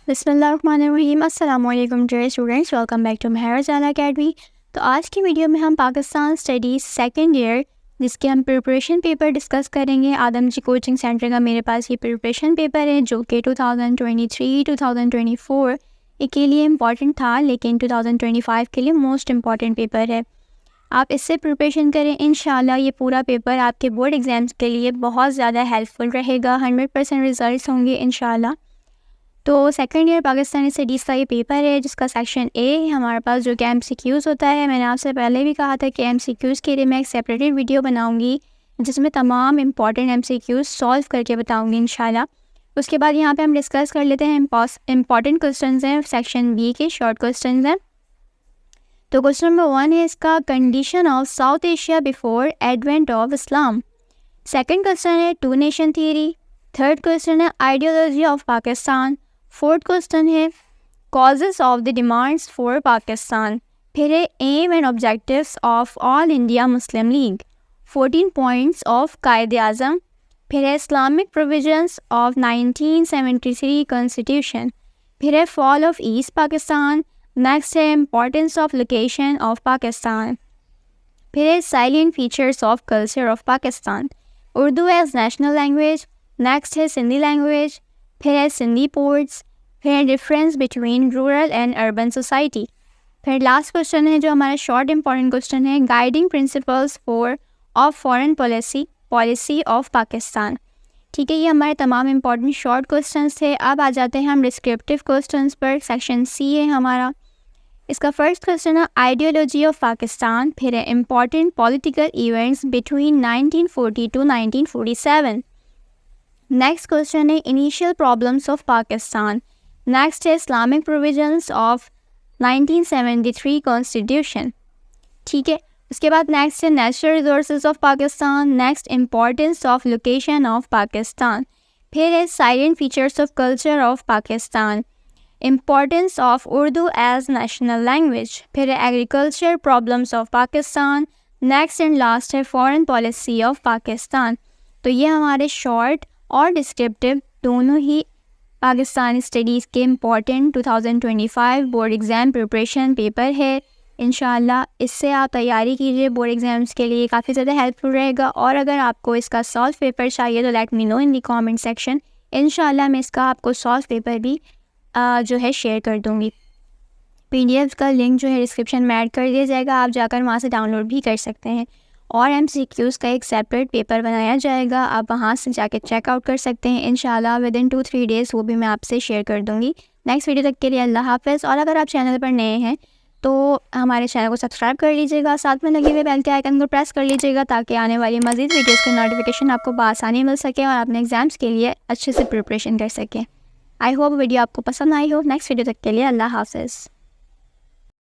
بسم اللہ الرحمن الرحیم۔ السلام علیکم dear students, welcome back to Mehr Razana academy. تو آج کی ویڈیو میں ہم پاکستان اسٹڈیز سیکنڈ ایئر جس کے ہم پریپریشن پیپر ڈسکس کریں گے۔ آدم جی کوچنگ سینٹر کا میرے پاس یہ پریپریشن پیپر ہے جو کہ 2023-2024 کے لیے امپورٹنٹ تھا، لیکن 2025 کے لیے موسٹ امپورٹنٹ پیپر ہے۔ آپ اس سے پریپریشن کریں، انشاءاللہ یہ پورا پیپر آپ کے بورڈ ایگزامس کے لیے بہت زیادہ ہیلپ فل رہے گا۔ 100% ریزلٹس ہوں گے انشاءاللہ۔ تو سیکنڈ ایئر پاکستانی اسٹڈیز کا یہ پیپر ہے جس کا سیکشن اے ہمارے پاس جو کہ ایم سی کیوز ہوتا ہے۔ میں نے آپ سے پہلے بھی کہا تھا کہ ایم سی کیوز کے لیے میں ایک سیپریٹڈ ویڈیو بناؤں گی جس میں تمام important M C Qs solve کر کے بتاؤں گی انشاءاللہ۔ اس کے بعد یہاں پہ ہم ڈسکس کر لیتے ہیں امپورٹنٹ کوسچنز ہیں، سیکشن بی کے شارٹ کوسچنز ہیں۔ تو کوسچن نمبر 1 ہے اس کا، condition of South Asia before advent of Islam. Second question ہے two nation theory. Third question ہے ideology of Pakistan. Fourth question ہے causes of the demands for Pakistan. پھر ہے aims and objectives of All India Muslim League. 14 points of Quaid Azam. پھر ہے اسلامک پروویژنس آف 1973 کانسٹیٹیوشن۔ پھر ہے فال of asset Pakistan. Next ہے importance of location of Pakistan. پھر ہے salient features of culture of Pakistan. Urdu as national language. Next ہے سندھی لینگویج۔ پھر ہے سندھی پورٹس۔ پھر ہے difference between rural and urban society. پھر لاسٹ کوسچن ہے جو ہمارا شارٹ امپورٹنٹ کوسچن ہے، guiding principles of foreign policy of Pakistan. ٹھیک ہے، یہ ہمارے تمام امپورٹنٹ شارٹ کوسچنس تھے۔ اب آ جاتے ہیں ہم ڈسکرپٹیو کوسچنس پر۔ سیکشن سی ہے ہمارا، اس کا فرسٹ کوسچن ہے آئیڈیالوجی آف پاکستان۔ پھر ہے important political events between 1940 to 1947۔ Next question ہے initial problems of Pakistan. Next ہے اسلامک پروویژنس آف 1973 کانسٹیٹیوشن۔ ٹھیک ہے، اس کے بعد نیکسٹ ہے natural resources of Pakistan. Next importance of location of Pakistan. پھر ہے salient features of culture of Pakistan. Importance of Urdu as national language. پھر ہے agriculture problems of Pakistan. Next and last ہے فارن پالیسی آف پاکستان۔ تو یہ ہمارے شارٹ اور ڈسکرپٹیو دونوں ہی پاکستانی اسٹڈیز کے important 2025 board exam preparation paper ہے۔ انشاءاللہ اس سے آپ تیاری کیجیے، بورڈ ایگزامس کے لیے کافی زیادہ ہیلپ فل رہے گا۔ اور اگر آپ کو اس کا سالو پیپر چاہیے تو let me know in the comment section. انشاءاللہ میں اس کا آپ کو سالو پیپر بھی جو ہے شیئر کر دوں گی۔ پی ڈی ایف کا لنک جو ہے ڈسکرپشن میں ایڈ کر دیا جائے گا، آپ جا کر وہاں سے ڈاؤن لوڈ بھی کر سکتے ہیں۔ اور ایم سی کیوز کا ایک سیپریٹ پیپر بنایا جائے گا، آپ وہاں سے جا کے چیک آؤٹ کر سکتے ہیں۔ انشاءاللہ ودن 2-3 days وہ بھی میں آپ سے شیئر کر دوں گی۔ نیکسٹ ویڈیو تک کے لیے اللہ حافظ۔ اور اگر آپ چینل پر نئے ہیں تو ہمارے چینل کو سبسکرائب کر لیجیے گا، ساتھ میں لگے ہوئے بیل کے آئیکن کو پریس کر لیجیے گا تاکہ آنے والی مزید ویڈیوز کی نوٹیفیکیشن آپ کو بآسانی مل سکے اور اپنے ایگزامس کے لیے اچھے سے پریپریشن کر سکیں۔ آئی ہوپ ویڈیو آپ کو پسند آئی ہو۔ نیکسٹ ویڈیو تک کے لیے اللہ حافظ۔